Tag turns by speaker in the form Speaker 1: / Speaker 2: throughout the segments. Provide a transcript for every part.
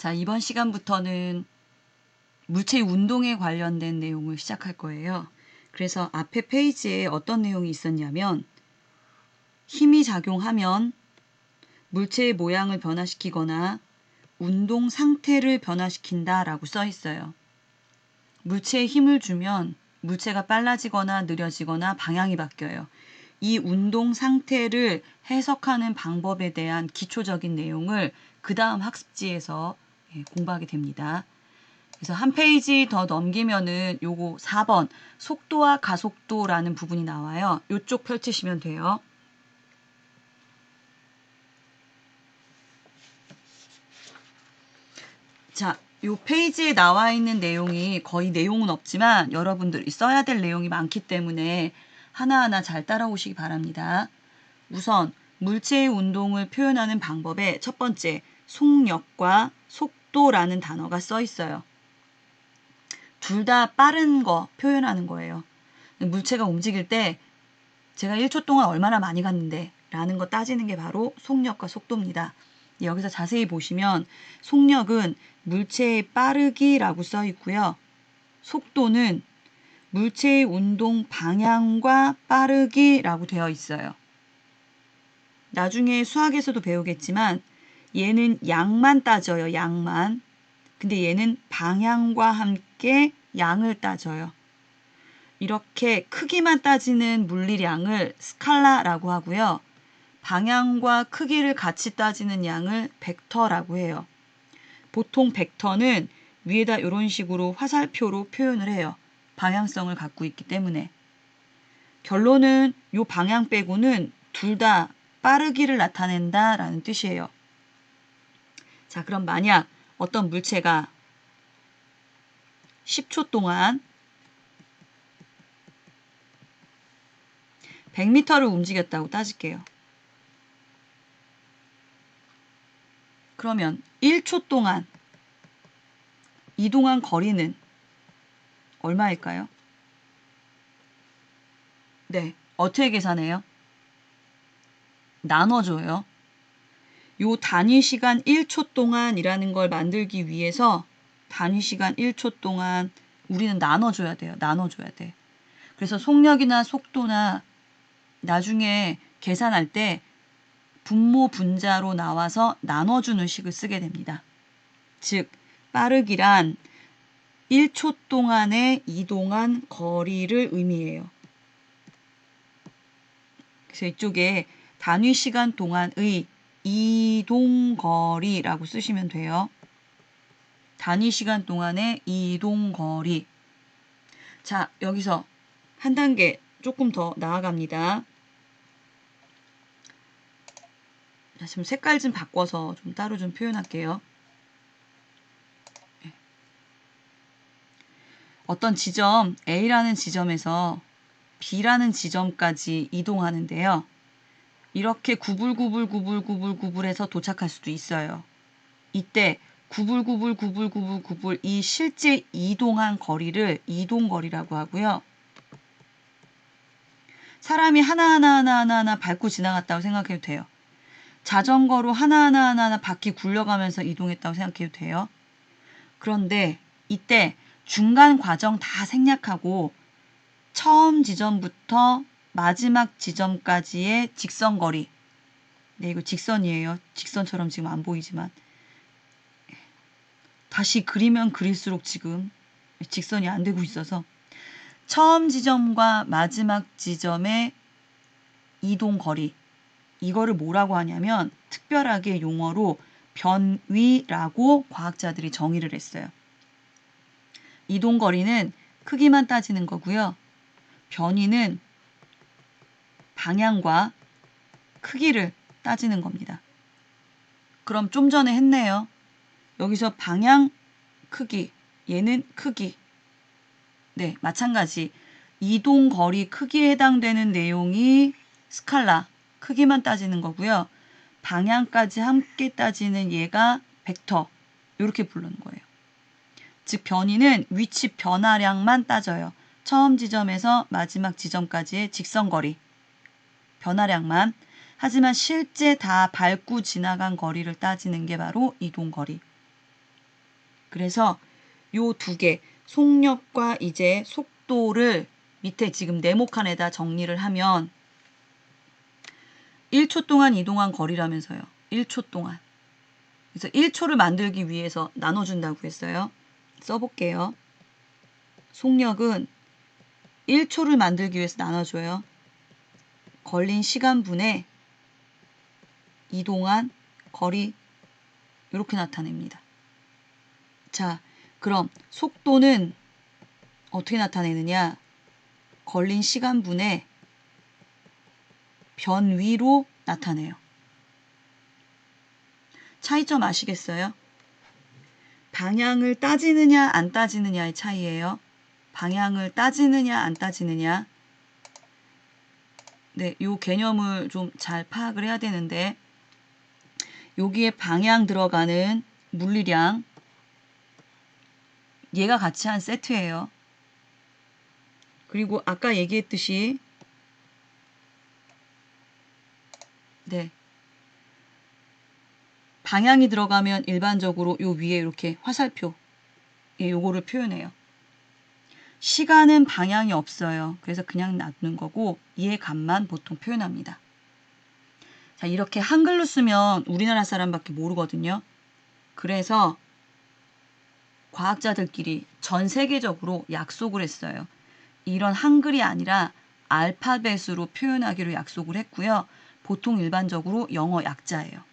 Speaker 1: 자, 이번 시간부터는 물체의 운동에 관련된 내용을 시작할 거예요. 그래서 앞에 페이지에 어떤 내용이 있었냐면 힘이 작용하면 물체의 모양을 변화시키거나 운동 상태를 변화시킨다 라고 써 있어요. 물체에 힘을 주면 물체가 빨라지거나 느려지거나 방향이 바뀌어요. 이 운동 상태를 해석하는 방법에 대한 기초적인 내용을 그 다음 학습지에서 공부하게 됩니다. 그래서 한 페이지 더 넘기면은 요거 4번 속도와 가속도라는 부분이 나와요. 요쪽 펼치시면 돼요. 자, 요 페이지에 나와 있는 내용이 거의 내용은 없지만 여러분들이 써야 될 내용이 많기 때문에 하나하나 잘 따라오시기 바랍니다. 우선 물체의 운동을 표현하는 방법에 첫 번째 속력과 속도라는 단어가 써 있어요. 둘 다 빠른 거 표현하는 거예요. 물체가 움직일 때 제가 1초 동안 얼마나 많이 갔는데 라는 거 따지는 게 바로 속력과 속도입니다. 여기서 자세히 보시면 속력은 물체의 빠르기라고 써 있고요. 속도는 물체의 운동 방향과 빠르기라고 되어 있어요. 나중에 수학에서도 배우겠지만 얘는 양만 따져요. 양만. 근데 얘는 방향과 함께 양을 따져요. 이렇게 크기만 따지는 물리량을 스칼라라고 하고요. 방향과 크기를 같이 따지는 양을 벡터라고 해요. 보통 벡터는 위에다 이런 식으로 화살표로 표현을 해요. 방향성을 갖고 있기 때문에. 결론은 이 방향 빼고는 둘 다 빠르기를 나타낸다라는 뜻이에요. 자, 그럼 만약 어떤 물체가 10초 동안 100m를 움직였다고 따질게요. 그러면 1초 동안 이동한 거리는 얼마일까요? 네, 어떻게 계산해요? 나눠줘요. 요 단위 시간 1초 동안이라는 걸 만들기 위해서 단위 시간 1초 동안 우리는 나눠줘야 돼요. 나눠줘야 돼. 그래서 속력이나 속도나 나중에 계산할 때 분모 분자로 나와서 나눠주는 식을 쓰게 됩니다. 즉 빠르기란 1초 동안에 이동한 거리를 의미해요. 그래서 이쪽에 단위 시간 동안의 이동거리라고 쓰시면 돼요. 단위 시간 동안의 이동거리. 자, 여기서 한 단계 조금 더 나아갑니다. 자, 지금 색깔 좀 바꿔서 좀 따로 좀 표현할게요. 어떤 지점 A라는 지점에서 B라는 지점까지 이동하는데요. 이렇게 구불구불구불구불구불해서 도착할 수도 있어요. 이때 구불구불구불구불구불 이 실제 이동한 거리를 이동거리라고 하고요. 사람이 하나하나 밟고 지나갔다고 생각해도 돼요. 자전거로 하나하나 바퀴 굴려가면서 이동했다고 생각해도 돼요. 그런데 이때 중간 과정 다 생략하고 처음 지점부터 마지막 지점까지의 직선거리. 네, 이거 직선이에요. 직선처럼 지금 안 보이지만. 다시 그리면 그릴수록 지금 직선이 안 되고 있어서 처음 지점과 마지막 지점의 이동거리. 이거를 뭐라고 하냐면 특별하게 용어로 변위라고 과학자들이 정의를 했어요. 이동거리는 크기만 따지는 거고요. 변위는 방향과 크기를 따지는 겁니다. 그럼 좀 전에 했네요. 여기서 방향, 크기, 얘는 크기. 네, 마찬가지. 이동거리 크기에 해당되는 내용이 스칼라, 크기만 따지는 거고요. 방향까지 함께 따지는 얘가 벡터, 이렇게 부르는 거예요. 즉 변위는 위치 변화량만 따져요. 처음 지점에서 마지막 지점까지의 직선거리, 변화량만. 하지만 실제 다 밟고 지나간 거리를 따지는 게 바로 이동거리. 그래서 요 두 개, 속력과 이제 속도를 밑에 지금 네모칸에다 정리를 하면 1초 동안 이동한 거리라면서요. 1초 동안. 그래서 1초를 만들기 위해서 나눠준다고 했어요. 써볼게요. 속력은 1초를 만들기 위해서 나눠줘요. 걸린 시간분에 이동한 거리 이렇게 나타냅니다. 자, 그럼 속도는 어떻게 나타내느냐? 걸린 시간분에 변위로 나타내요. 차이점 아시겠어요? 방향을 따지느냐 안 따지느냐의 차이예요. 방향을 따지느냐 안 따지느냐. 네, 요 개념을 좀 잘 파악을 해야 되는데 여기에 방향 들어가는 물리량 얘가 같이 한 세트예요. 그리고 아까 얘기했듯이 네, 방향이 들어가면 일반적으로 요 위에 이렇게 화살표 요거를 표현해요. 시간은 방향이 없어요. 그래서 그냥 놔두는 거고 얘 값만 보통 표현합니다. 자, 이렇게 한글로 쓰면 우리나라 사람밖에 모르거든요. 그래서 과학자들끼리 전 세계적으로 약속을 했어요. 이런 한글이 아니라 알파벳으로 표현하기로 약속을 했고요. 보통 일반적으로 영어 약자예요.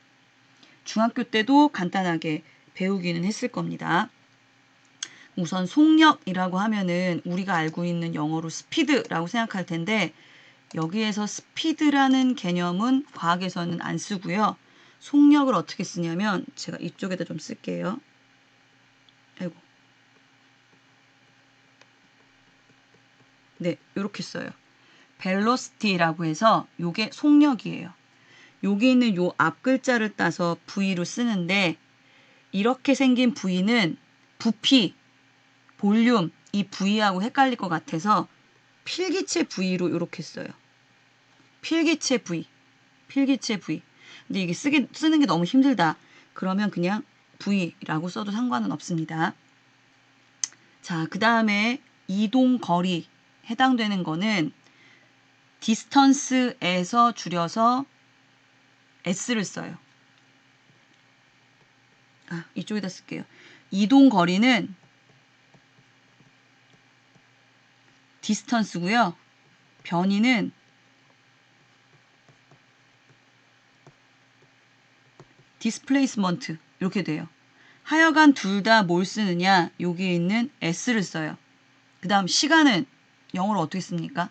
Speaker 1: 중학교 때도 간단하게 배우기는 했을 겁니다. 우선 속력이라고 하면은 우리가 알고 있는 영어로 스피드라고 생각할 텐데 여기에서 스피드라는 개념은 과학에서는 안 쓰고요. 속력을 어떻게 쓰냐면 제가 이쪽에다 좀 쓸게요. 아이고. 네, 이렇게 써요. velocity라고 해서 요게 속력이에요. 여기 있는 요 앞 글자를 따서 V로 쓰는데 이렇게 생긴 V는 부피, 볼륨 이 V하고 헷갈릴 것 같아서 필기체 V로 이렇게 써요. 필기체 V, 필기체 V. 근데 이게 쓰는 게 너무 힘들다. 그러면 그냥 V라고 써도 상관은 없습니다. 자, 그 다음에 이동 거리 해당되는 거는 distance에서 줄여서 S를 써요. 아, 이쪽에다 쓸게요. 이동 거리는 distance고요. 변이는 displacement 이렇게 돼요. 하여간 둘 다 뭘 쓰느냐? 여기에 있는 S를 써요. 그 다음 시간은 영어로 어떻게 씁니까?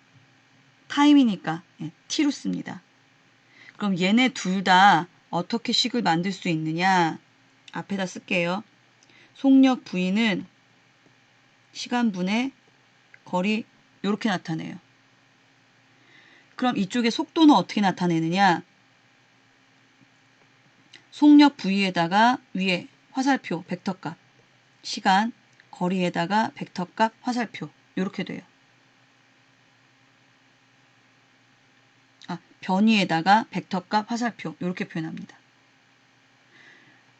Speaker 1: 타임이니까 T로 씁니다. 그럼 얘네 둘 다 어떻게 식을 만들 수 있느냐? 앞에다 쓸게요. 속력 V는 시간분의 거리 이렇게 나타내요. 그럼 이쪽에 속도는 어떻게 나타내느냐? 속력 V에다가 위에 화살표 벡터값, 시간, 거리에다가 벡터값, 화살표 이렇게 돼요. 아, 변위에다가 벡터값, 화살표 이렇게 표현합니다.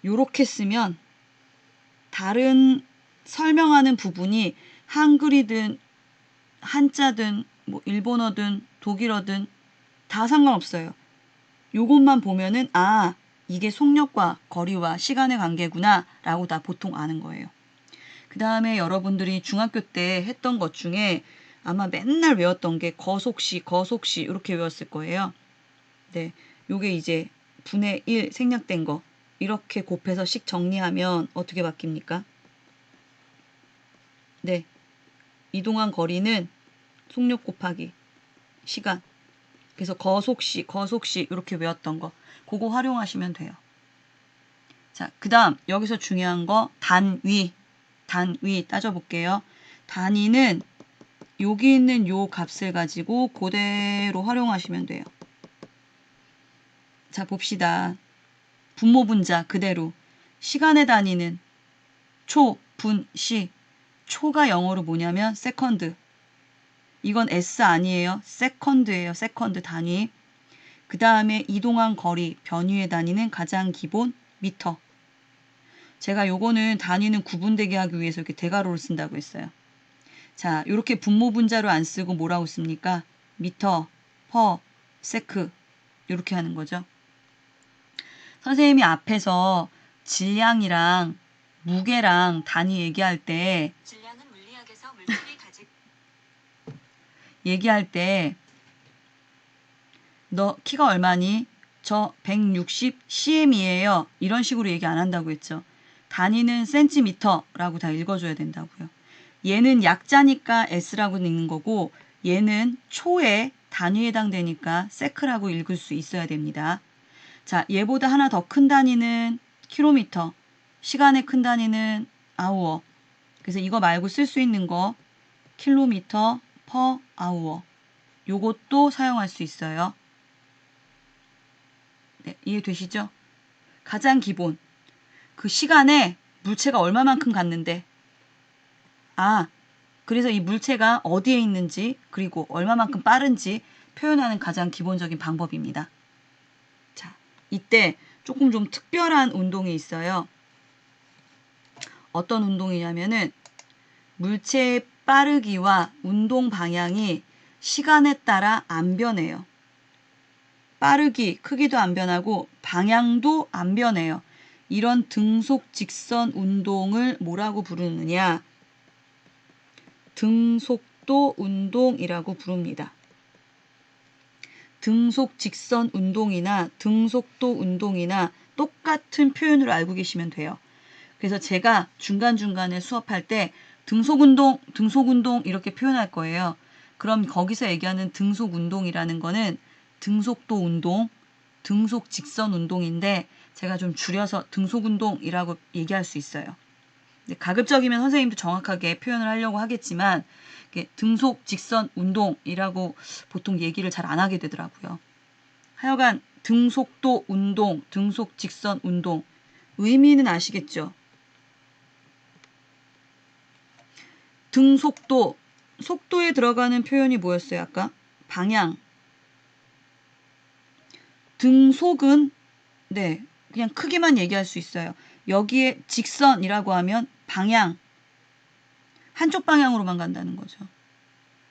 Speaker 1: 이렇게 쓰면 다른 설명하는 부분이 한글이든 한자든 뭐 일본어든 독일어든 다 상관없어요. 요것만 보면은 아, 이게 속력과 거리와 시간의 관계구나 라고 다 보통 아는 거예요. 그 다음에 여러분들이 중학교 때 했던 것 중에 아마 맨날 외웠던 게 거속시 이렇게 외웠을 거예요. 네, 요게 이제 분의 1 생략된 거 이렇게 곱해서 식 정리하면 어떻게 바뀝니까? 네, 이동한 거리는 속력 곱하기 시간. 그래서 거속시 이렇게 외웠던 거 그거 활용하시면 돼요. 자, 그 다음 여기서 중요한 거 단위 따져볼게요. 단위는 여기 있는 요 값을 가지고 그대로 활용하시면 돼요. 자, 봅시다. 분모 분자 그대로 시간의 단위는 초, 분, 시. 초가 영어로 뭐냐면 세컨드. 이건 S 아니에요. 세컨드예요. 세컨드 단위. 그 다음에 이동한 거리, 변위의 단위는 가장 기본 미터. 제가 요거는 단위는 구분되게 하기 위해서 이렇게 대괄호를 쓴다고 했어요. 자, 이렇게 분모 분자로 안 쓰고 뭐라고 씁니까? 미터, 퍼, 세크 이렇게 하는 거죠. 선생님이 앞에서 질량이랑 무게랑 단위 얘기할 때
Speaker 2: 질량은 물리학에서 물질이 가지고
Speaker 1: 얘기할 때 너 키가 얼마니? 저 160cm이에요. 이런 식으로 얘기 안 한다고 했죠. 단위는 센티미터라고 다 읽어줘야 된다고요. 얘는 약자니까 S라고 읽는 거고 얘는 초의 단위에 해당되니까 세크라고 읽을 수 있어야 됩니다. 자, 얘보다 하나 더 큰 단위는 킬로미터, 시간의 큰 단위는 아우어. 그래서 이거 말고 쓸 수 있는 거 킬로미터 퍼 아우어. 요것도 사용할 수 있어요. 네, 이해되시죠? 가장 기본. 그 시간에 물체가 얼마만큼 갔는데 그래서 이 물체가 어디에 있는지 그리고 얼마만큼 빠른지 표현하는 가장 기본적인 방법입니다. 자, 이때 조금 좀 특별한 운동이 있어요. 어떤 운동이냐면은 물체의 빠르기와 운동 방향이 시간에 따라 안 변해요. 빠르기, 크기도 안 변하고 방향도 안 변해요. 이런 등속 직선 운동을 뭐라고 부르느냐? 등속도 운동이라고 부릅니다. 등속 직선 운동이나 등속도 운동이나 똑같은 표현으로 알고 계시면 돼요. 그래서 제가 중간중간에 수업할 때 등속운동, 등속운동 이렇게 표현할 거예요. 그럼 거기서 얘기하는 등속운동이라는 거는 등속도 운동, 등속 직선 운동인데 제가 좀 줄여서 등속운동이라고 얘기할 수 있어요. 가급적이면 선생님도 정확하게 표현을 하려고 하겠지만 등속 직선 운동이라고 보통 얘기를 잘 안 하게 되더라고요. 하여간 등속도 운동, 등속 직선 운동 의미는 아시겠죠? 등속도, 속도에 들어가는 표현이 뭐였어요 아까? 방향. 등속은 네, 그냥 크기만 얘기할 수 있어요. 여기에 직선이라고 하면 방향, 한쪽 방향으로만 간다는 거죠.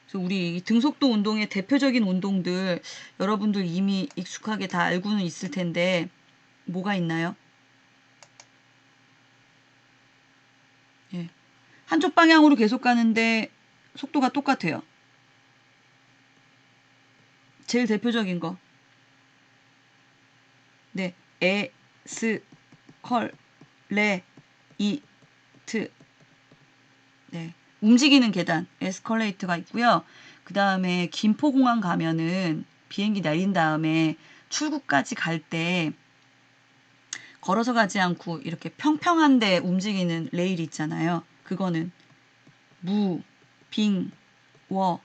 Speaker 1: 그래서 우리 등속도 운동의 대표적인 운동들 여러분들 이미 익숙하게 다 알고는 있을 텐데 뭐가 있나요? 예. 한쪽 방향으로 계속 가는데 속도가 똑같아요. 제일 대표적인 거. 네, 에스, 컬, 레, 이, 트. 네, 움직이는 계단, 에스컬레이터가 있고요. 그 다음에 김포공항 가면은 비행기 내린 다음에 출구까지 갈 때 걸어서 가지 않고 이렇게 평평한데 움직이는 레일 있잖아요. 그거는 무, 빙, 워,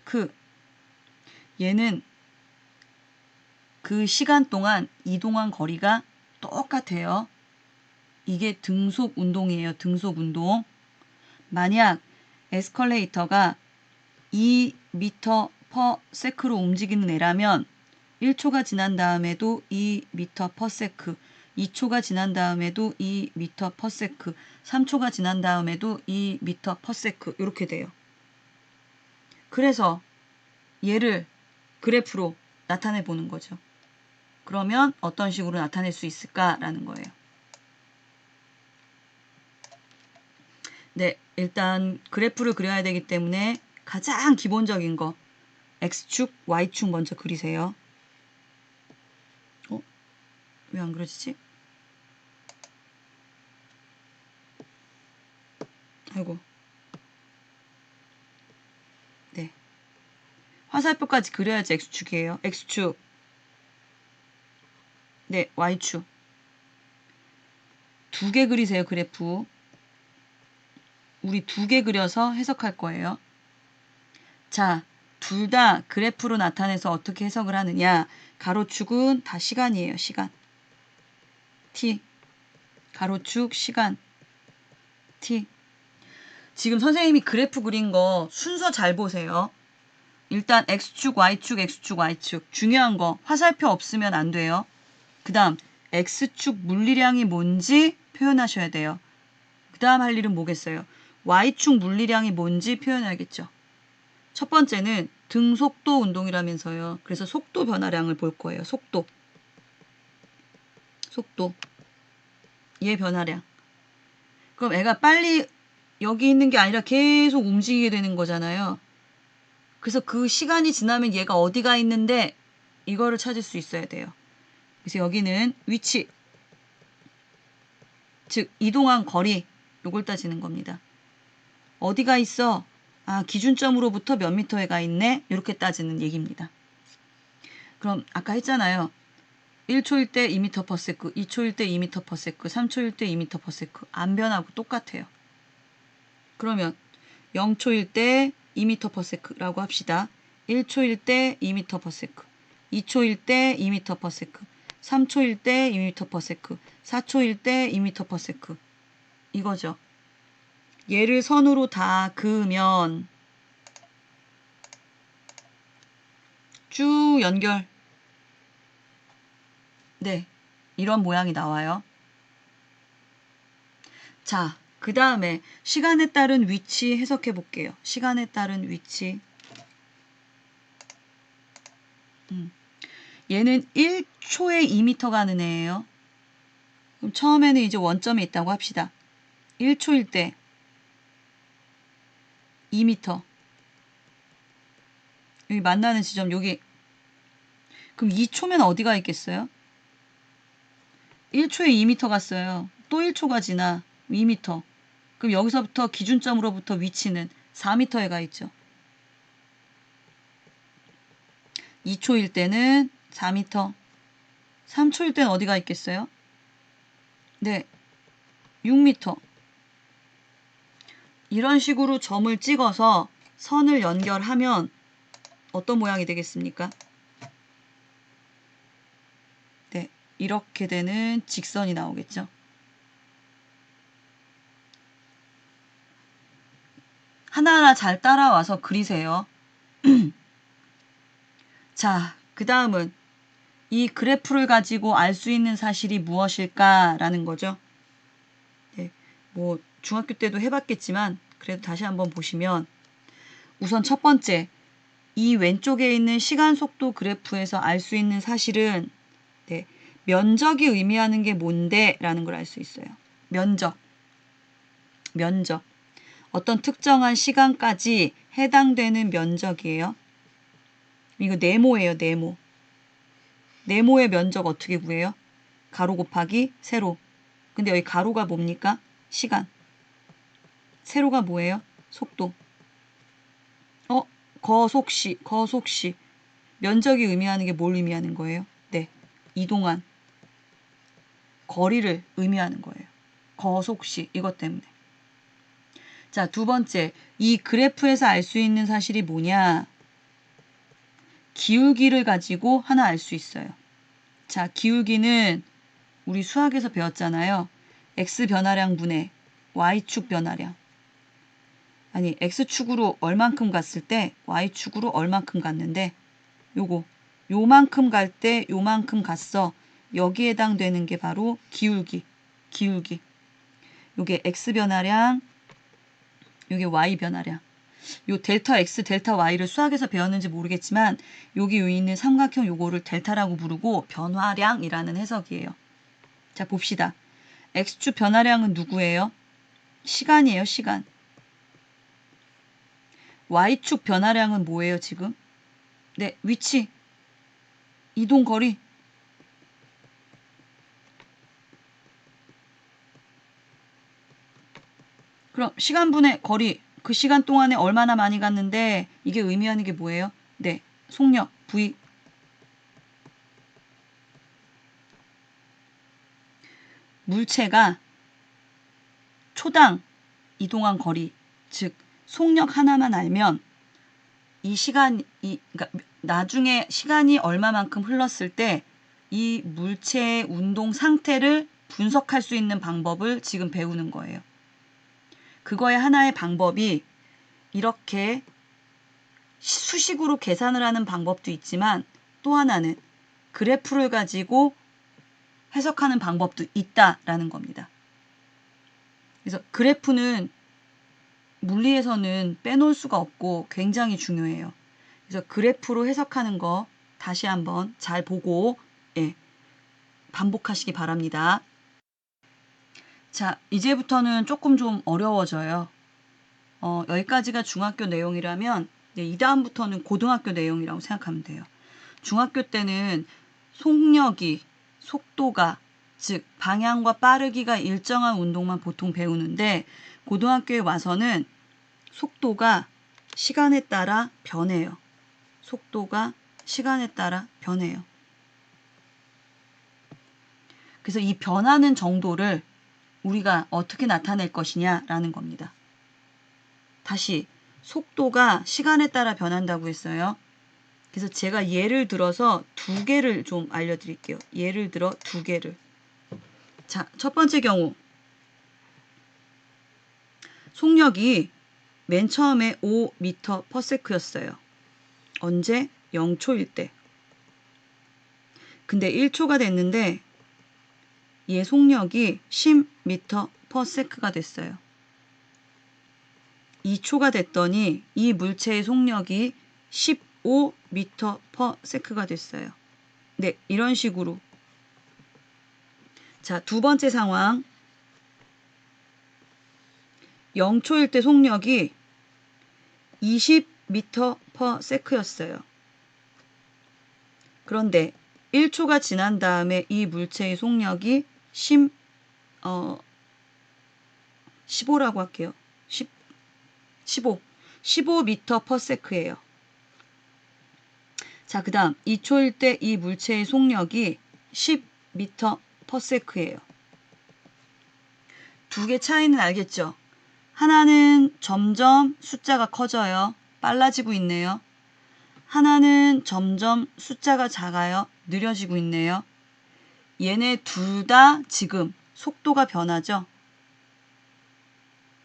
Speaker 1: 크. 얘는 그 시간 동안 이동한 거리가 똑같아요. 이게 등속 운동이에요. 등속 운동. 만약 에스컬레이터가 2m per sec로 움직이는 애라면 1초가 지난 다음에도 2m per sec, 2초가 지난 다음에도 2m per sec, 3초가 지난 다음에도 2m per sec 이렇게 돼요. 그래서 얘를 그래프로 나타내 보는 거죠. 그러면 어떤 식으로 나타낼 수 있을까라는 거예요. 네, 일단 그래프를 그려야 되기 때문에 가장 기본적인 거 X축, Y축 먼저 그리세요. 왜 안 그려지지? 아이고. 네. 화살표까지 그려야지 X축이에요. X축. 네, Y축. 두 개 그리세요, 그래프. 우리 두 개 그려서 해석할 거예요. 자, 둘 다 그래프로 나타내서 어떻게 해석을 하느냐. 가로축은 다 시간이에요, 시간. T. 가로축, 시간. T. 지금 선생님이 그래프 그린 거 순서 잘 보세요. 일단 X축, Y축, X축, Y축. 중요한 거 화살표 없으면 안 돼요. 그 다음 X축 물리량이 뭔지 표현하셔야 돼요. 그 다음 할 일은 뭐겠어요? Y축 물리량이 뭔지 표현해야겠죠. 첫 번째는 등속도 운동이라면서요. 그래서 속도 변화량을 볼 거예요. 속도. 얘 변화량. 그럼 애가 빨리 여기 있는 게 아니라 계속 움직이게 되는 거잖아요. 그래서 그 시간이 지나면 얘가 어디가 있는데 이거를 찾을 수 있어야 돼요. 그래서 여기는 위치, 즉 이동한 거리, 요걸 따지는 겁니다. 어디가 있어? 아, 기준점으로부터 몇 미터에 가 있네? 이렇게 따지는 얘기입니다. 그럼 아까 했잖아요. 1초일 때 2m/s, 2초일 때 2m/s, 3초일 때 2m/s. 안 변하고 똑같아요. 그러면 0초일 때 2m/s라고 합시다. 1초일 때 2m/s, 2초일 때 2m/s, 3초일 때 2m/s, 4초일 때 2m/s. 이거죠. 얘를 선으로 다 그으면 쭉 연결. 네, 이런 모양이 나와요. 자, 그 다음에 시간에 따른 위치 해석해 볼게요. 시간에 따른 위치. 얘는 1초에 2m 가는 애예요. 그럼 처음에는 이제 원점이 있다고 합시다. 1초일 때 2m. 여기 만나는 지점 여기. 그럼 2초면 어디가 있겠어요? 1초에 2m 갔어요. 또 1초가 지나 2m. 그럼 여기서부터 기준점으로부터 위치는 4m에 가 있죠. 2초일 때는 4m. 3초일 때는 어디가 있겠어요? 네, 6m. 이런 식으로 점을 찍어서 선을 연결하면 어떤 모양이 되겠습니까? 네, 이렇게 되는 직선이 나오겠죠. 하나하나 잘 따라와서 그리세요. 자, 그 다음은 이 그래프를 가지고 알 수 있는 사실이 무엇일까라는 거죠. 네, 뭐 중학교 때도 해봤겠지만 그래도 다시 한번 보시면 우선 첫 번째, 이 왼쪽에 있는 시간 속도 그래프에서 알 수 있는 사실은 네, 면적이 의미하는 게 뭔데? 라는 걸 알 수 있어요. 면적. 어떤 특정한 시간까지 해당되는 면적이에요. 이거 네모예요, 네모. 네모의 면적 어떻게 구해요? 가로 곱하기 세로. 근데 여기 가로가 뭡니까? 시간. 세로가 뭐예요? 속도. 거속시. 면적이 의미하는 게 뭘 의미하는 거예요? 네, 이동한 거리를 의미하는 거예요. 거속시. 이것 때문에. 자, 두 번째. 이 그래프에서 알 수 있는 사실이 뭐냐? 기울기를 가지고 하나 알 수 있어요. 자, 기울기는 우리 수학에서 배웠잖아요. x 변화량 분의 y축 변화량. 아니, x축으로 얼만큼 갔을 때 y축으로 얼만큼 갔는데 요만큼 갈 때 요만큼 갔어. 여기에 해당되는 게 바로 기울기. 요게 x 변화량, 요게 y 변화량. 요 델타 x, 델타 y를 수학에서 배웠는지 모르겠지만 여기 있는 삼각형 요거를 델타라고 부르고 변화량이라는 해석이에요. 자, 봅시다. x축 변화량은 누구예요? 시간이에요, 시간. y축 변화량은 뭐예요, 지금? 네, 위치. 이동 거리. 그럼 시간분의 거리. 그 시간 동안에 얼마나 많이 갔는데 이게 의미하는 게 뭐예요? 네, 속력, v. 물체가 초당 이동한 거리, 즉 속력 하나만 알면 그러니까 나중에 시간이 얼마만큼 흘렀을 때 이 물체의 운동 상태를 분석할 수 있는 방법을 지금 배우는 거예요. 그거의 하나의 방법이 이렇게 수식으로 계산을 하는 방법도 있지만 또 하나는 그래프를 가지고 해석하는 방법도 있다라는 겁니다. 그래서 그래프는 물리에서는 빼놓을 수가 없고 굉장히 중요해요. 그래서 그래프로 해석하는 거 다시 한번 잘 보고 반복하시기 바랍니다. 자, 이제부터는 조금 좀 어려워져요. 여기까지가 중학교 내용이라면 이 다음부터는 고등학교 내용이라고 생각하면 돼요. 중학교 때는 속력이, 속도가, 즉 방향과 빠르기가 일정한 운동만 보통 배우는데 고등학교에 와서는 속도가 시간에 따라 변해요. 속도가 시간에 따라 변해요. 그래서 이 변하는 정도를 우리가 어떻게 나타낼 것이냐라는 겁니다. 다시 속도가 시간에 따라 변한다고 했어요. 그래서 제가 예를 들어서 두 개를 좀 알려드릴게요. 예를 들어 두 개를. 자, 첫 번째 경우 속력이 맨 처음에 5m/s였어요. 언제? 0초일 때. 근데 1초가 됐는데 얘 속력이 10m/s가 됐어요. 2초가 됐더니 이 물체의 속력이 15m/s가 됐어요. 네, 이런 식으로. 자, 두 번째 상황. 0초일 때 속력이 20m/s였어요. 그런데 1초가 지난 다음에 이 물체의 속력이 15라고 할게요. 15m/s예요. 자, 그 다음 2초일 때 이 물체의 속력이 10m/s예요. 두 개 차이는 알겠죠? 하나는 점점 숫자가 커져요. 빨라지고 있네요. 하나는 점점 숫자가 작아요. 느려지고 있네요. 얘네 둘 다 지금 속도가 변하죠?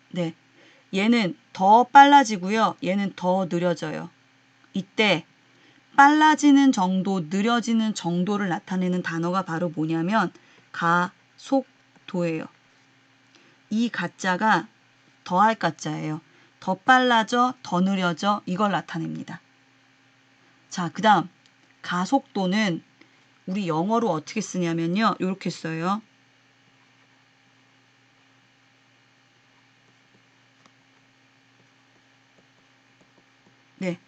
Speaker 1: 네. 얘는 더 빨라지고요. 얘는 더 느려져요. 이때 빨라지는 정도, 느려지는 정도를 나타내는 단어가 바로 뭐냐면 가속도예요. 이 가짜가 더할 가짜예요. 더 빨라져, 더 느려져 이걸 나타냅니다. 자, 그 다음 가속도는 우리 영어로 어떻게 쓰냐면요. 이렇게 써요. 네.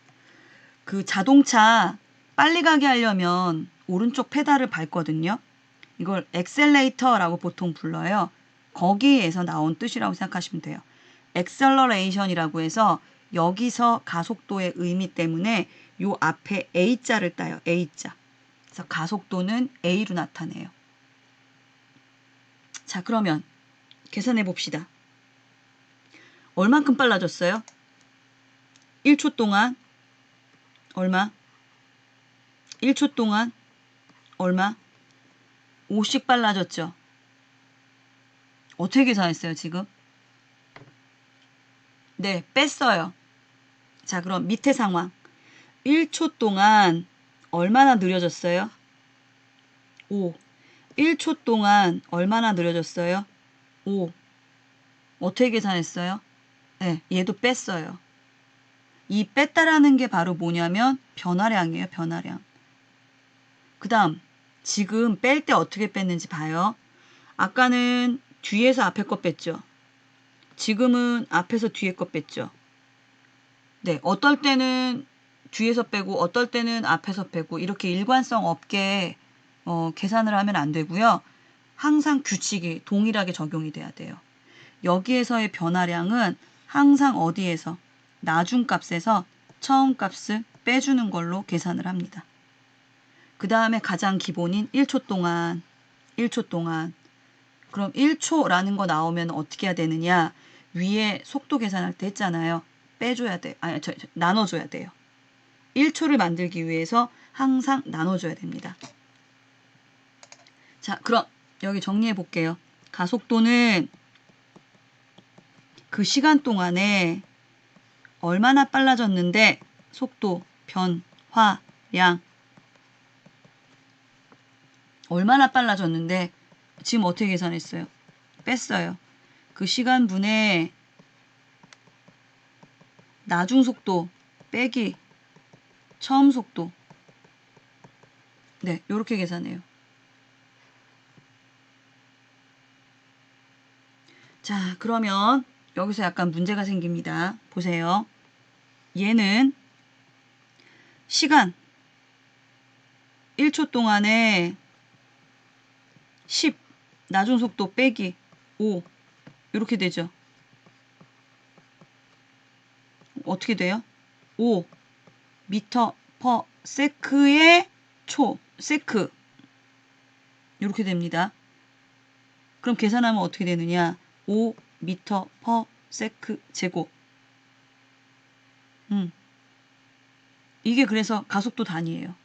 Speaker 1: 그 자동차 빨리 가게 하려면 오른쪽 페달을 밟거든요. 이걸 엑셀레이터라고 보통 불러요. 거기에서 나온 뜻이라고 생각하시면 돼요. 엑셀러레이션이라고 해서 여기서 가속도의 의미 때문에 요 앞에 A자를 따요. A자. 그래서 가속도는 A로 나타내요. 자, 그러면 계산해 봅시다. 얼만큼 빨라졌어요? 1초 동안 얼마? 1초 동안 얼마? 5씩 빨라졌죠. 어떻게 계산했어요, 지금? 네, 뺐어요. 자, 그럼 밑에 상황. 1초 동안 얼마나 느려졌어요? 5. 1초 동안 얼마나 느려졌어요? 5. 어떻게 계산했어요? 네, 얘도 뺐어요. 이 뺐다라는 게 바로 뭐냐면 변화량이에요, 변화량. 그 다음, 지금 뺄 때 어떻게 뺐는지 봐요. 아까는 뒤에서 앞에 거 뺐죠. 지금은 앞에서 뒤에 거 뺐죠. 네, 어떨 때는 뒤에서 빼고 어떨 때는 앞에서 빼고 이렇게 일관성 없게 계산을 하면 안 되고요. 항상 규칙이 동일하게 적용이 돼야 돼요. 여기에서의 변화량은 항상 어디에서? 나중값에서 처음값을 빼주는 걸로 계산을 합니다. 그 다음에 가장 기본인 1초 동안 1초 동안 그럼 1초라는 거 나오면 어떻게 해야 되느냐? 위에 속도 계산할 때 했잖아요. 빼줘야 돼. 아니, 나눠줘야 돼요. 1초를 만들기 위해서 항상 나눠줘야 됩니다. 자, 그럼 여기 정리해 볼게요. 가속도는 그 시간 동안에 얼마나 빨라졌는데 속도, 변화량 얼마나 빨라졌는데 지금 어떻게 계산했어요? 뺐어요. 그 시간분의 나중 속도 빼기 처음 속도. 네, 요렇게 계산해요. 자, 그러면 여기서 약간 문제가 생깁니다. 보세요. 얘는 시간 1초 동안에 10 나중 속도 빼기 5 이렇게 되죠. 어떻게 돼요? 5 미터 퍼 세크의 초 세크 이렇게 됩니다. 그럼 계산하면 어떻게 되느냐? 5 미터 퍼 세크 제곱. 이게 그래서 가속도 단위예요.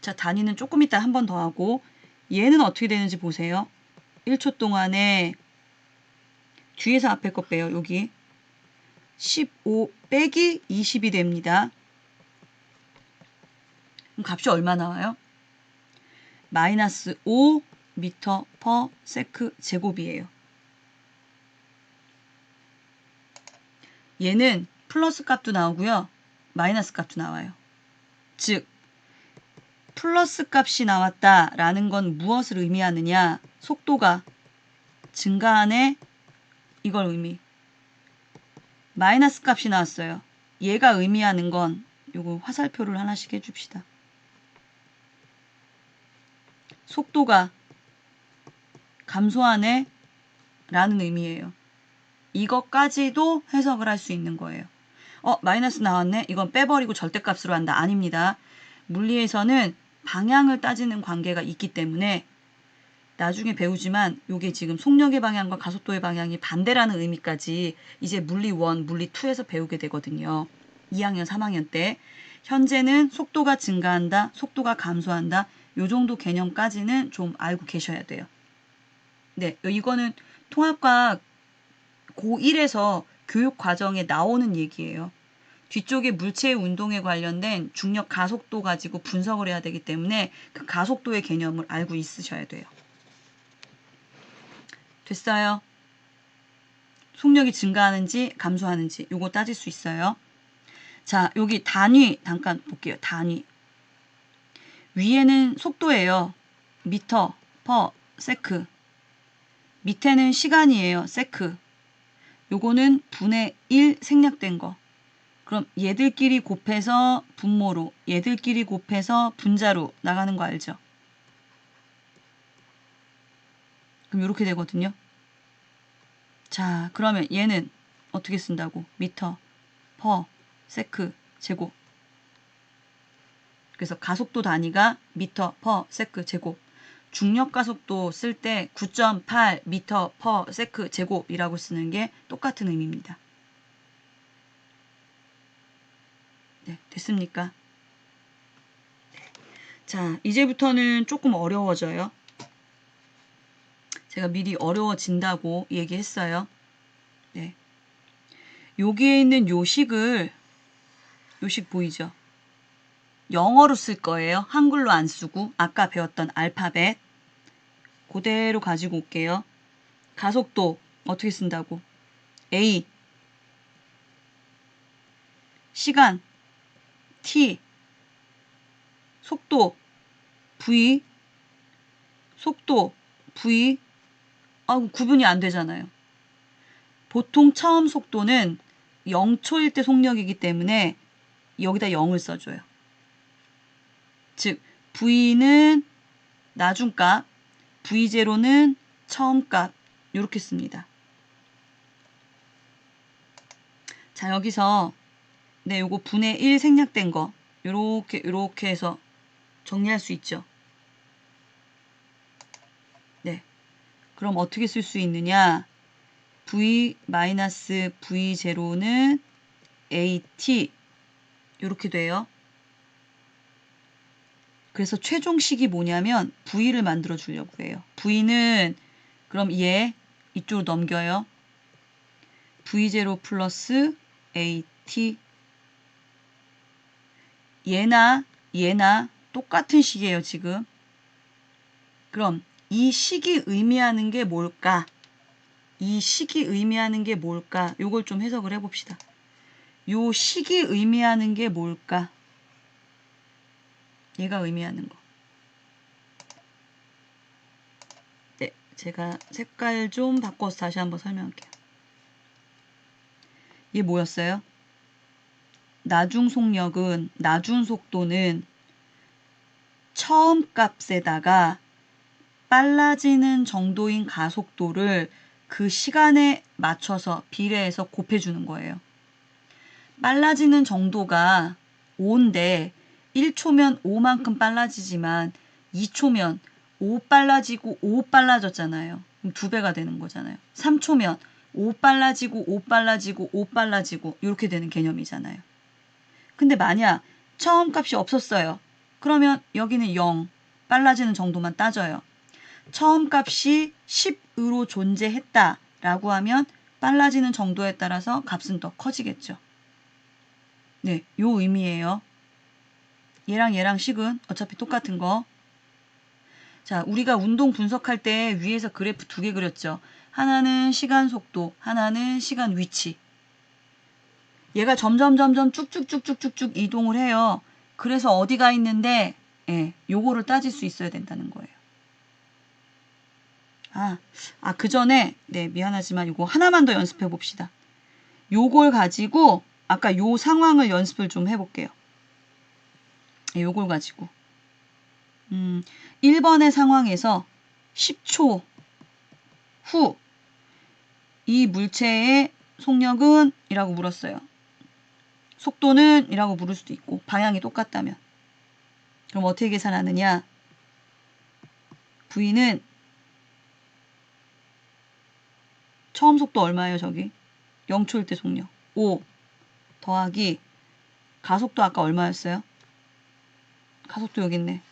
Speaker 1: 자, 단위는 조금 이따 한 번 더 하고 얘는 어떻게 되는지 보세요. 1초 동안에 뒤에서 앞에 거 빼요. 여기 15 빼기 20이 됩니다. 그럼 값이 얼마 나와요? 마이너스 5 미터 퍼 세크 제곱이에요. 얘는 플러스 값도 나오고요. 마이너스 값도 나와요. 즉 플러스 값이 나왔다라는 건 무엇을 의미하느냐? 속도가 증가하네 이걸 의미. 마이너스 값이 나왔어요. 얘가 의미하는 건 요거 화살표를 하나씩 해줍시다. 속도가 감소하네 라는 의미예요. 이것까지도 해석을 할 수 있는 거예요. 마이너스 나왔네? 이건 빼버리고 절대값으로 한다. 아닙니다. 물리에서는 방향을 따지는 관계가 있기 때문에 나중에 배우지만 이게 지금 속력의 방향과 가속도의 방향이 반대라는 의미까지 이제 물리 1, 물리 2에서 배우게 되거든요. 2학년, 3학년 때. 현재는 속도가 증가한다, 속도가 감소한다. 요 정도 개념까지는 좀 알고 계셔야 돼요. 네, 이거는 통합과학 고1에서 교육 과정에 나오는 얘기예요. 뒤쪽에 물체의 운동에 관련된 중력 가속도 가지고 분석을 해야 되기 때문에 그 가속도의 개념을 알고 있으셔야 돼요. 됐어요? 속력이 증가하는지 감소하는지 요거 따질 수 있어요. 자, 여기 단위 잠깐 볼게요. 단위. 위에는 속도예요. 미터 퍼 세크. 밑에는 시간이에요. 세크. 요거는 분의 1 생략된 거. 그럼 얘들끼리 곱해서 분모로, 얘들끼리 곱해서 분자로 나가는 거 알죠? 그럼 이렇게 되거든요. 자, 그러면 얘는 어떻게 쓴다고? 미터 퍼 세크 제곱. 그래서 가속도 단위가 미터 퍼 세크 제곱. 중력 가속도 쓸 때 9.8 미터 퍼 세크 제곱이라고 쓰는 게 똑같은 의미입니다. 네, 됐습니까? 자, 이제부터는 조금 어려워져요. 제가 미리 어려워진다고 얘기했어요. 네. 여기에 있는 요식 보이죠? 영어로 쓸 거예요. 한글로 안 쓰고 아까 배웠던 알파벳 그대로 가지고 올게요. 가속도 어떻게 쓴다고? A 시간 T 속도 V 속도 V 구분이 안 되잖아요. 보통 처음 속도는 0초일 때 속력이기 때문에 여기다 0을 써줘요. 즉 V는 나중값, V0는 처음값 이렇게 씁니다. 자, 여기서 네, 요거 분의 1 생략된 거 요렇게 해서 정리할 수 있죠. 네. 그럼 어떻게 쓸 수 있느냐? V-V0는 AT 이렇게 돼요. 그래서 최종식이 뭐냐면 V를 만들어 주려고 해요. V는 그럼 얘 이쪽으로 넘겨요. V0 플러스 AT 얘나 똑같은 식이에요. 지금 그럼 이 식이 의미하는 게 뭘까? 이 식이 의미하는 게 뭘까? 요걸 좀 해석을 해봅시다. 요 식이 의미하는 게 뭘까? 얘가 의미하는 거. 네, 제가 색깔 좀 바꿔서 다시 한번 설명할게요. 얘 뭐였어요? 나중속력은, 나중속도는 처음 값에다가 빨라지는 정도인 가속도를 그 시간에 맞춰서 비례해서 곱해주는 거예요. 빨라지는 정도가 5인데 1초면 5만큼 빨라지지만 2초면 5 빨라지고 5 빨라졌잖아요. 그럼 2배가 되는 거잖아요. 3초면 5 빨라지고 5 빨라지고 5 빨라지고 이렇게 되는 개념이잖아요. 근데 만약 처음 값이 없었어요. 그러면 여기는 0, 빨라지는 정도만 따져요. 처음 값이 10으로 존재했다라고 하면 빨라지는 정도에 따라서 값은 더 커지겠죠. 네, 요 의미예요. 얘랑 식은 어차피 똑같은 거. 자, 우리가 운동 분석할 때 위에서 그래프 2개 그렸죠. 하나는 시간 속도, 하나는 시간 위치. 얘가 점점 쭉쭉쭉쭉쭉 이동을 해요. 그래서 어디가 있는데, 예, 요거를 따질 수 있어야 된다는 거예요. 그 전에, 네, 미안하지만 요거 하나만 더 연습해 봅시다. 요걸 가지고, 아까 요 상황을 연습을 좀 해볼게요. 요걸 가지고. 1번의 상황에서 10초 후 이 물체의 속력은? 이라고 물었어요. 속도는? 이라고 물을 수도 있고 방향이 똑같다면. 그럼 어떻게 계산하느냐? V는 처음 속도 얼마예요 저기? 0초일 때 속력 5 더하기 가속도 아까 얼마였어요? 가속도 여기 있네.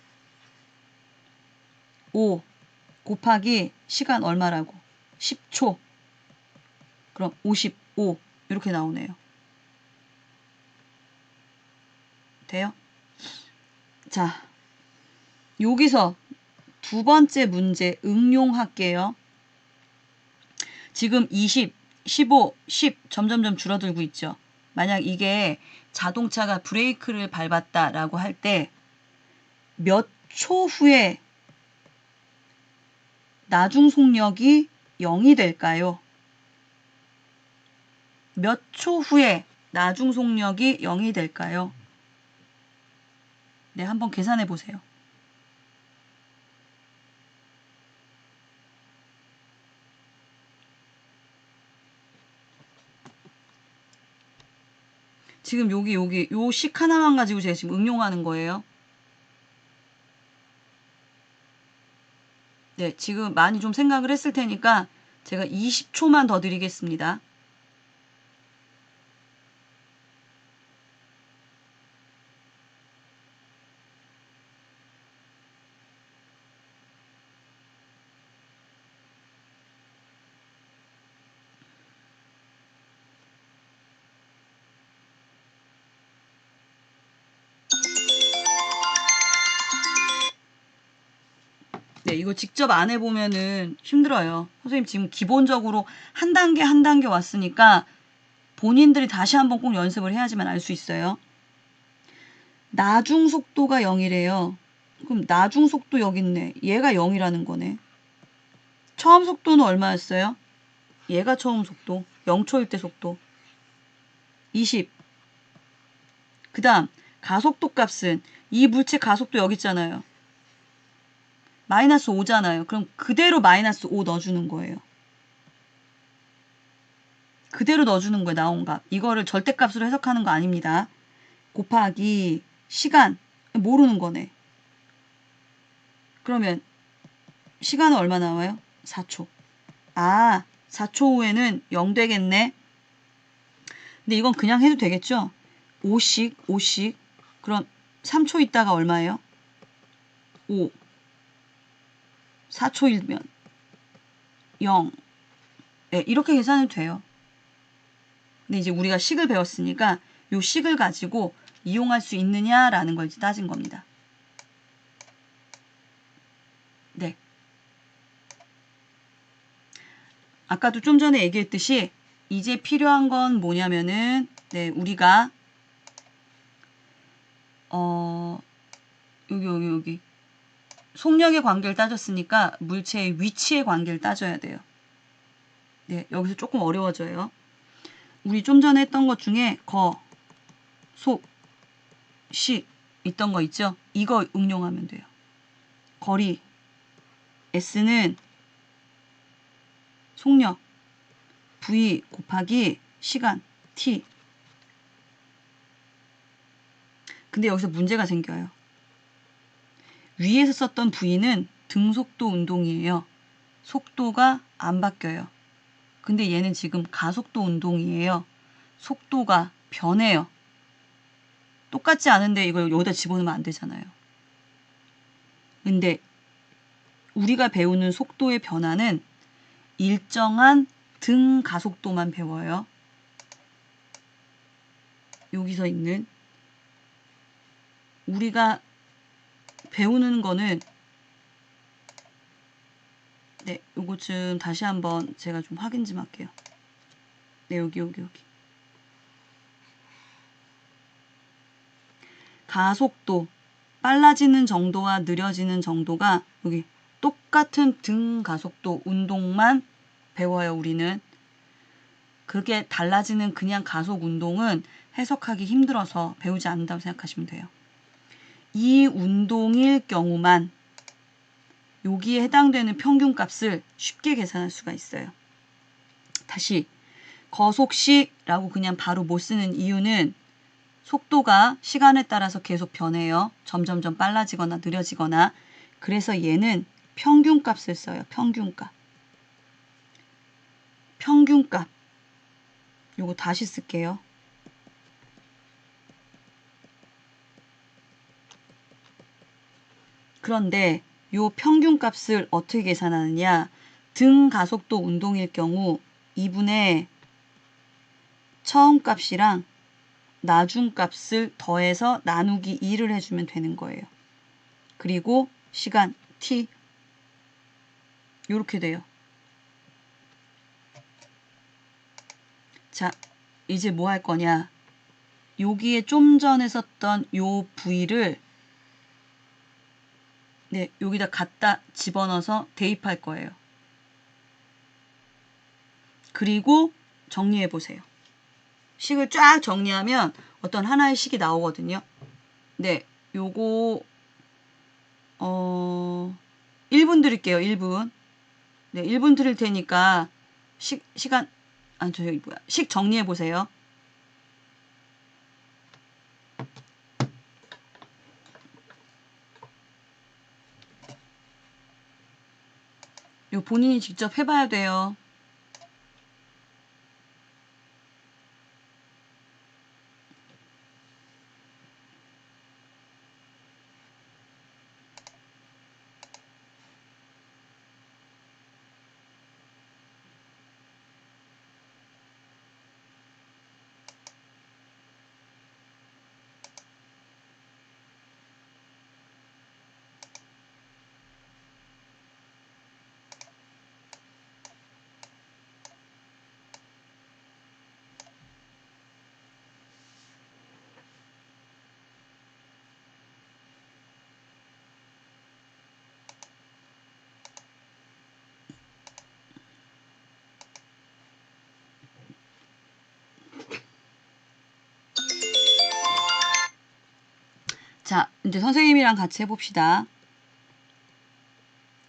Speaker 1: 5 곱하기 시간 얼마라고? 10초. 그럼 55 이렇게 나오네요. 돼요? 자, 여기서 두 번째 문제 응용할게요. 지금 20, 15, 10 점점점 줄어들고 있죠. 만약 이게 자동차가 브레이크를 밟았다라고 할 때 몇 초 후에 나중 속력이 0이 될까요? 몇 초 후에 나중 속력이 0이 될까요? 네, 한번 계산해 보세요. 지금 여기 요 식 하나만 가지고 제가 지금 응용하는 거예요. 네, 지금 많이 좀 생각을 했을 테니까 제가 20초만 더 드리겠습니다. 네, 이거 직접 안 해보면은 힘들어요. 선생님 지금 기본적으로 한 단계 한 단계 왔으니까 본인들이 다시 한번 꼭 연습을 해야지만 알 수 있어요. 나중 속도가 0이래요. 그럼 나중 속도 여기 있네. 얘가 0이라는 거네. 처음 속도는 얼마였어요? 얘가 처음 속도. 0초일 때 속도. 20. 그 다음 가속도 값은 이 물체 가속도 여기 있잖아요. 마이너스 5잖아요. 그럼 그대로 마이너스 5 넣어주는 거예요. 그대로 넣어주는 거예요. 나온 값. 이거를 절대값으로 해석하는 거 아닙니다. 곱하기 시간. 모르는 거네. 그러면 시간은 얼마 나와요? 4초. 4초 후에는 0 되겠네. 근데 이건 그냥 해도 되겠죠? 5씩. 그럼 3초 있다가 얼마예요? 5. 4초이면 0. 네, 이렇게 계산해도 돼요. 근데 이제 우리가 식을 배웠으니까 이 식을 가지고 이용할 수 있느냐라는 걸 이제 따진 겁니다. 네. 아까도 좀 전에 얘기했듯이 이제 필요한 건 뭐냐면은 네, 우리가 여기 속력의 관계를 따졌으니까 물체의 위치의 관계를 따져야 돼요. 네, 여기서 조금 어려워져요. 우리 좀 전에 했던 것 중에 속, 시 있던 거 있죠? 이거 응용하면 돼요. 거리 S는 속력 V 곱하기 시간 T. 근데 여기서 문제가 생겨요. 위에서 썼던 V는 등속도 운동이에요. 속도가 안 바뀌어요. 근데 얘는 지금 가속도 운동이에요. 속도가 변해요. 똑같지 않은데 이걸 여기다 집어넣으면 안 되잖아요. 근데 우리가 배우는 속도의 변화는 일정한 등 가속도만 배워요. 여기서 있는 우리가 배우는 거는 네, 요거 좀 다시 한번 제가 좀 확인 좀 할게요. 네, 여기. 가속도, 빨라지는 정도와 느려지는 정도가 여기 똑같은 등 가속도 운동만 배워요, 우리는. 그렇게 달라지는 그냥 가속 운동은 해석하기 힘들어서 배우지 않는다고 생각하시면 돼요. 이 운동일 경우만 여기에 해당되는 평균값을 쉽게 계산할 수가 있어요. 다시 거속시라고 그냥 바로 못 쓰는 이유는 속도가 시간에 따라서 계속 변해요. 점점점 빨라지거나 느려지거나. 그래서 얘는 평균값을 써요. 평균값. 요거 다시 쓸게요. 그런데 요 평균값을 어떻게 계산하느냐. 등 가속도 운동일 경우 2분의 처음 값이랑 나중 값을 더해서 나누기 2를 해주면 되는 거예요. 그리고 시간 t 요렇게 돼요. 자, 이제 뭐 할 거냐. 여기에 좀 전에 썼던 요 V를 네, 여기다 갖다 집어넣어서 대입할 거예요. 그리고 정리해 보세요. 식을 쫙 정리하면 어떤 하나의 식이 나오거든요. 네, 요거 1분 드릴게요. 1분. 네, 1분 드릴 테니까 식 정리해 보세요. 요 본인이 직접 해봐야 돼요. 자, 이제 선생님이랑 같이 해봅시다.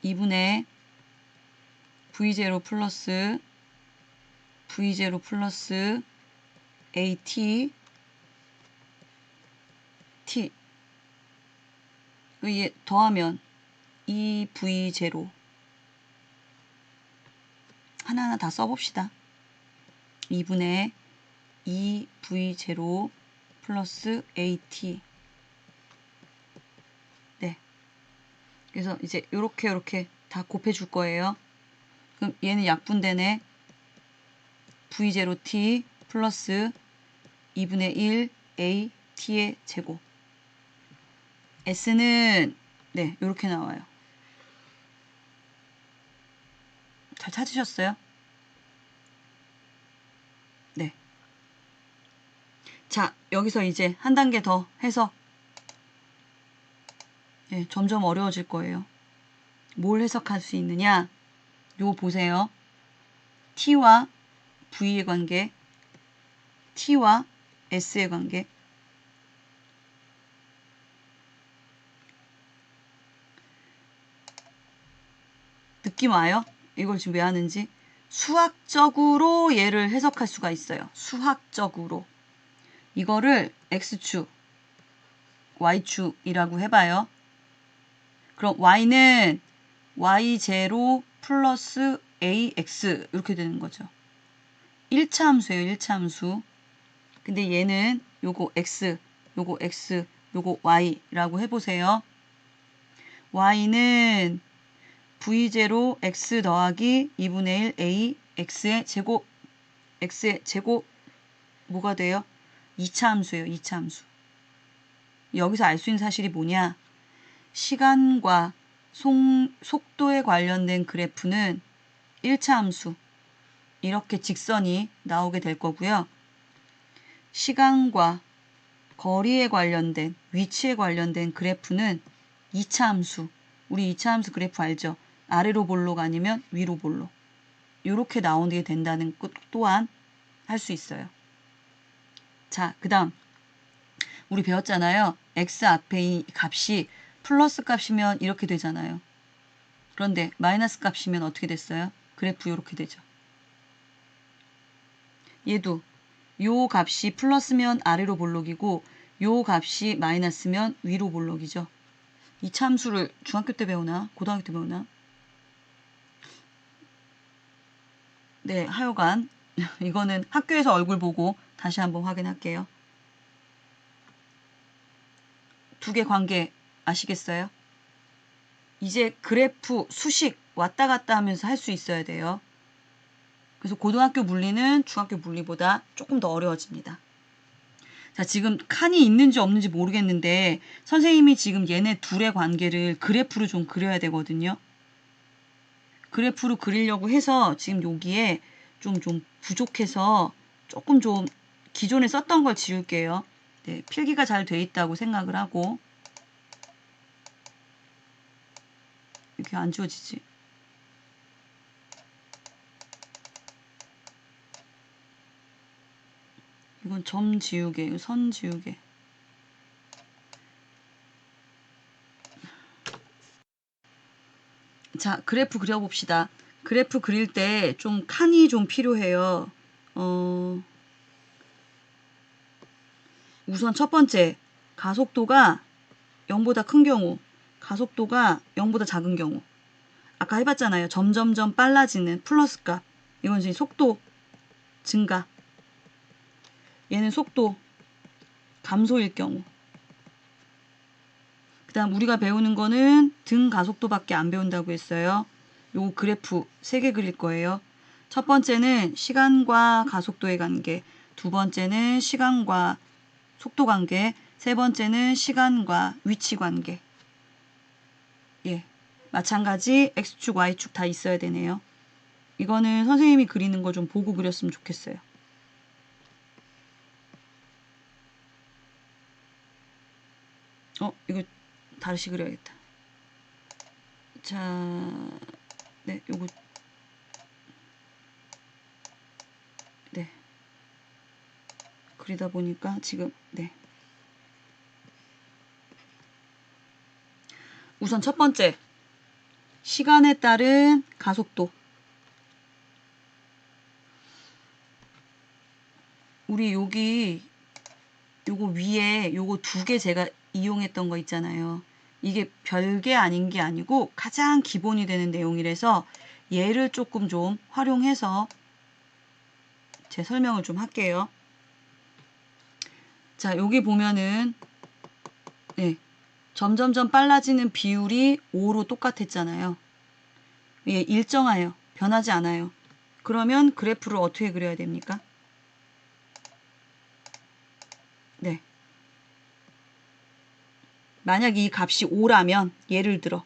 Speaker 1: 2분의 V0 플러스 V0 플러스 AT T 이게 더하면 2V0 하나하나 다 써봅시다. 2분의 2V0 플러스 AT 네. 그래서 이제 요렇게 다 곱해줄 거예요. 그럼 얘는 약분되네. V0T 플러스 2분의 1 AT의 제곱. S는 네, 요렇게 나와요. 잘 찾으셨어요? 자, 여기서 이제 한 단계 더 해석. 예, 점점 어려워질 거예요. 뭘 해석할 수 있느냐? 요 보세요. t와 v의 관계, t와 s의 관계. 느낌 와요? 이걸 지금 왜 하는지? 수학적으로 얘를 해석할 수가 있어요. 수학적으로. 이거를 x축, y축이라고 해봐요. 그럼 y는 y0 플러스 ax 이렇게 되는 거죠. 1차 함수예요. 1차 함수. 근데 얘는 요거 x, 요거 x, 요거 y라고 해보세요. y는 v0 x 더하기 2분의 1 a x의 제곱, x의 제곱 뭐가 돼요? 2차 함수예요. 2차 함수. 여기서 알 수 있는 사실이 뭐냐? 시간과 속도에 관련된 그래프는 1차 함수 이렇게 직선이 나오게 될 거고요. 시간과 거리에 관련된 위치에 관련된 그래프는 2차 함수. 우리 2차 함수 그래프 알죠? 아래로 볼록 아니면 위로 볼록. 이렇게 나오게 된다는 것 또한 할 수 있어요. 자, 그 다음 우리 배웠잖아요. x 앞에 이 값이 플러스 값이면 이렇게 되잖아요. 그런데 마이너스 값이면 어떻게 됐어요? 그래프 이렇게 되죠. 얘도 요 값이 플러스면 아래로 볼록이고 요 값이 마이너스면 위로 볼록이죠. 이 참수를 중학교 때 배우나? 고등학교 때 배우나? 네, 하여간 이거는 학교에서 얼굴 보고 다시 한번 확인할게요. 두 개 관계 아시겠어요? 이제 그래프, 수식 왔다 갔다 하면서 할 수 있어야 돼요. 그래서 고등학교 물리는 중학교 물리보다 조금 더 어려워집니다. 자, 지금 칸이 있는지 없는지 모르겠는데 선생님이 지금 얘네 둘의 관계를 그래프로 좀 그려야 되거든요. 그래프로 그리려고 해서 지금 여기에 좀 부족해서 조금 좀 기존에 썼던 걸 지울게요. 네, 필기가 잘 돼 있다고 생각을 하고. 이렇게 안 지워지지? 이건 점 지우개, 이거 선 지우개. 자, 그래프 그려봅시다. 그래프 그릴 때 좀 칸이 좀 필요해요. 우선 첫 번째, 가속도가 0보다 큰 경우, 가속도가 0보다 작은 경우. 아까 해봤잖아요. 점점점 빨라지는 플러스 값. 이건 지금 속도 증가. 얘는 속도 감소일 경우. 그 다음 우리가 배우는 거는 등 가속도밖에 안 배운다고 했어요. 요 그래프 3개 그릴 거예요. 첫 번째는 시간과 가속도의 관계, 두 번째는 시간과 속도 관계, 세 번째는 시간과 위치 관계. 예, 마찬가지 X축, Y축 다 있어야 되네요. 이거는 선생님이 그리는 거 좀 보고 그렸으면 좋겠어요. 이거 다시 그려야겠다. 자, 네, 요거 네. 그리다 보니까 지금 네. 우선 첫 번째, 시간에 따른 가속도. 우리 여기 요거 위에 요거 2개 제가 이용했던 거 있잖아요. 이게 별게 아닌 게 아니고 가장 기본이 되는 내용이라서 얘를 조금 좀 활용해서 제 설명을 좀 할게요. 자, 여기 보면은 네, 점점점 빨라지는 비율이 5로 똑같았잖아요. 이게 일정해요. 변하지 않아요. 그러면 그래프를 어떻게 그려야 됩니까? 네. 만약 이 값이 5라면 예를 들어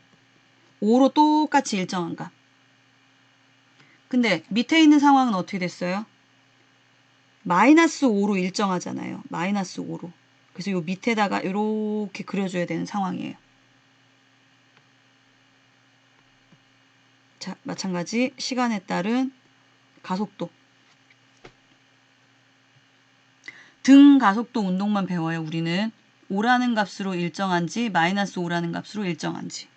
Speaker 1: 5로 똑같이 일정한 값. 근데 밑에 있는 상황은 어떻게 됐어요? 마이너스 5로 일정하잖아요. 마이너스 5로. 그래서 요 밑에다가 이렇게 그려줘야 되는 상황이에요. 자, 마찬가지 시간에 따른 가속도. 등 가속도 운동만 배워요. 우리는 5라는 값으로 일정한지 마이너스 5라는 값으로 일정한지.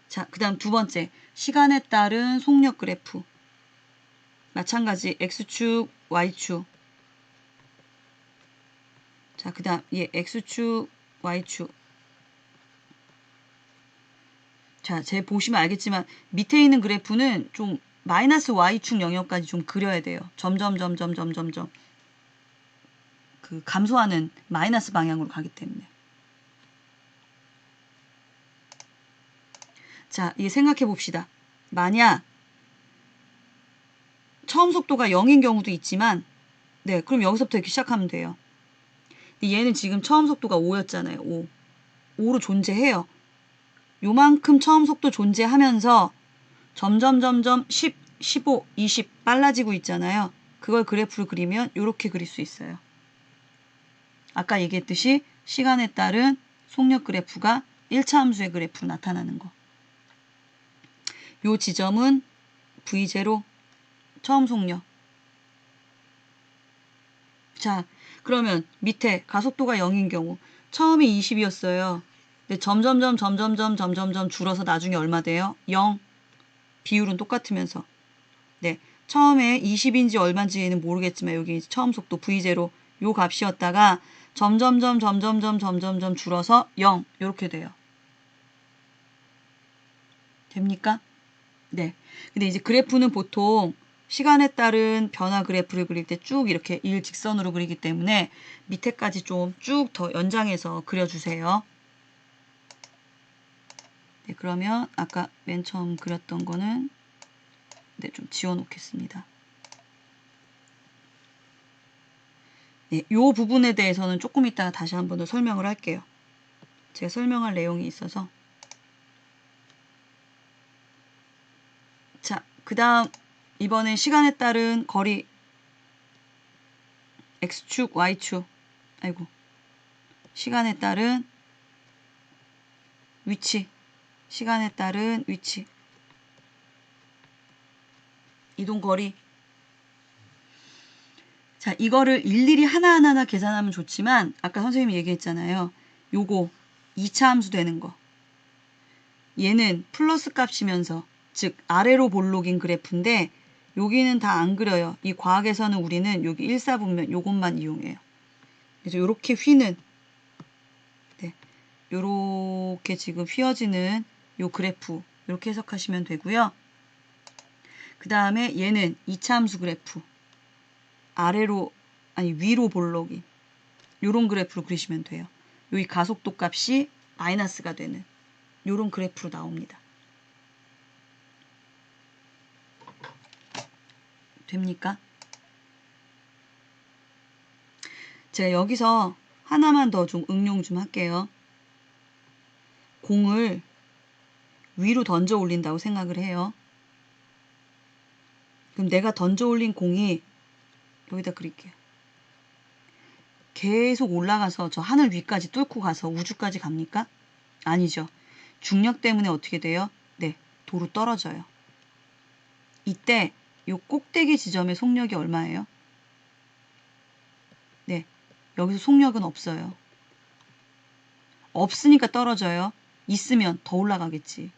Speaker 1: 자, 그 다음 두 번째 시간에 따른 속력 그래프. 마찬가지 X축, Y축. 자, 그 다음 얘 X축, Y축. 자, 제 보시면 알겠지만 밑에 있는 그래프는 좀 마이너스 Y축 영역까지 좀 그려야 돼요. 점점 그 감소하는 마이너스 방향으로 가기 때문에. 자, 이게 생각해 봅시다. 만약 처음 속도가 0인 경우도 있지만 네, 그럼 여기서부터 이렇게 시작하면 돼요. 근데 얘는 지금 처음 속도가 5였잖아요. 5. 5로 존재해요. 요만큼 처음 속도 존재하면서 점점 10, 15, 20 빨라지고 있잖아요. 그걸 그래프를 그리면 이렇게 그릴 수 있어요. 아까 얘기했듯이 시간에 따른 속력 그래프가 1차 함수의 그래프로 나타나는 거. 요 지점은 V0 처음 속력. 자, 그러면 밑에 가속도가 0인 경우 처음이 20이었어요. 근데 점점점 줄어서 나중에 얼마 돼요? 0. 비율은 똑같으면서. 네, 처음에 20인지 얼마인지는 모르겠지만 여기 처음 속도 V0 요 값이었다가 점점점 줄어서 0 이렇게 돼요. 됩니까? 네. 근데 이제 그래프는 보통 시간에 따른 변화 그래프를 그릴 때 쭉 이렇게 일직선으로 그리기 때문에 밑에까지 좀 쭉 더 연장해서 그려주세요. 네, 그러면 아까 맨 처음 그렸던 거는 네, 좀 지워놓겠습니다. 네, 요 부분에 대해서는 조금 이따가 다시 한 번 더 설명을 할게요. 제가 설명할 내용이 있어서. 자, 그 다음 이번엔 시간에 따른 거리 X축, Y축. 아이고. 시간에 따른 위치. 시간에 따른 위치. 이동 거리. 자, 이거를 일일이 하나하나 계산하면 좋지만 아까 선생님이 얘기했잖아요. 요거 2차 함수 되는 거. 얘는 플러스 값이면서 즉 아래로 볼록인 그래프인데 여기는 다 안 그려요. 이 과학에서는 우리는 여기 일사분면 요것만 이용해요. 그래서 요렇게 휘는 네, 요렇게 지금 휘어지는 요 그래프 이렇게 해석하시면 되고요. 그 다음에 얘는 2차 함수 그래프 아래로 아니 위로 볼록인 요런 그래프로 그리시면 돼요. 여기 가속도 값이 마이너스가 되는 요런 그래프로 나옵니다. 됩니까? 제가 여기서 하나만 더 좀 응용 좀 할게요. 공을 위로 던져 올린다고 생각을 해요. 그럼 내가 던져 올린 공이 여기다 그릴게요. 계속 올라가서 저 하늘 위까지 뚫고 가서 우주까지 갑니까? 아니죠. 중력 때문에 어떻게 돼요? 네, 도로 떨어져요. 이때 요 꼭대기 지점의 속력이 얼마예요? 네, 여기서 속력은 없어요. 없으니까 떨어져요. 있으면 더 올라가겠지.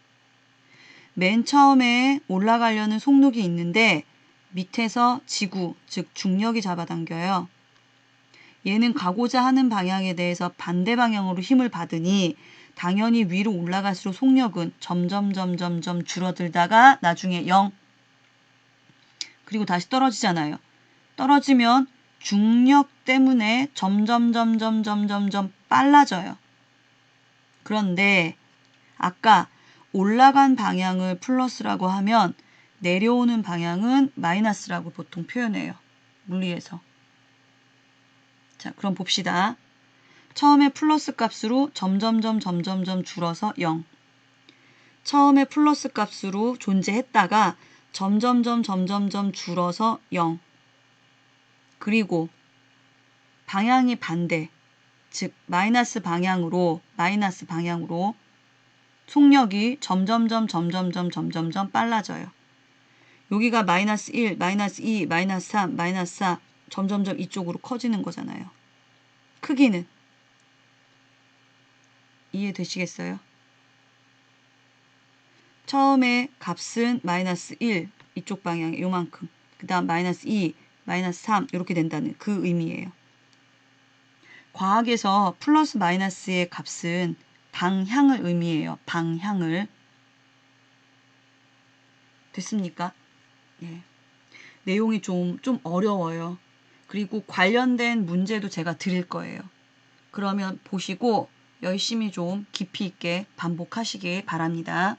Speaker 1: 맨 처음에 올라가려는 속력이 있는데 밑에서 지구, 즉 중력이 잡아당겨요. 얘는 가고자 하는 방향에 대해서 반대 방향으로 힘을 받으니 당연히 위로 올라갈수록 속력은 점점 줄어들다가 나중에 0. 그리고 다시 떨어지잖아요. 떨어지면 중력 때문에 점점 빨라져요. 그런데 아까 올라간 방향을 플러스라고 하면 내려오는 방향은 마이너스라고 보통 표현해요. 물리에서. 자, 그럼 봅시다. 처음에 플러스 값으로 점점 줄어서 0. 처음에 플러스 값으로 존재했다가 점점 줄어서 0. 그리고 방향이 반대, 즉 마이너스 방향으로 속력이 점점점 빨라져요. 여기가 마이너스 1, 마이너스 2, 마이너스 3, 마이너스 4 점점점 이쪽으로 커지는 거잖아요. 크기는 이해되시겠어요? 처음에 값은 마이너스 1 이쪽 방향에 요만큼, 그 다음 마이너스 2, 마이너스 3 이렇게 된다는 그 의미예요. 과학에서 플러스 마이너스의 값은 방향을 의미해요. 방향을. 됐습니까? 예. 내용이 좀 어려워요. 그리고 관련된 문제도 제가 드릴 거예요. 그러면 보시고 열심히 좀 깊이 있게 반복하시기 바랍니다.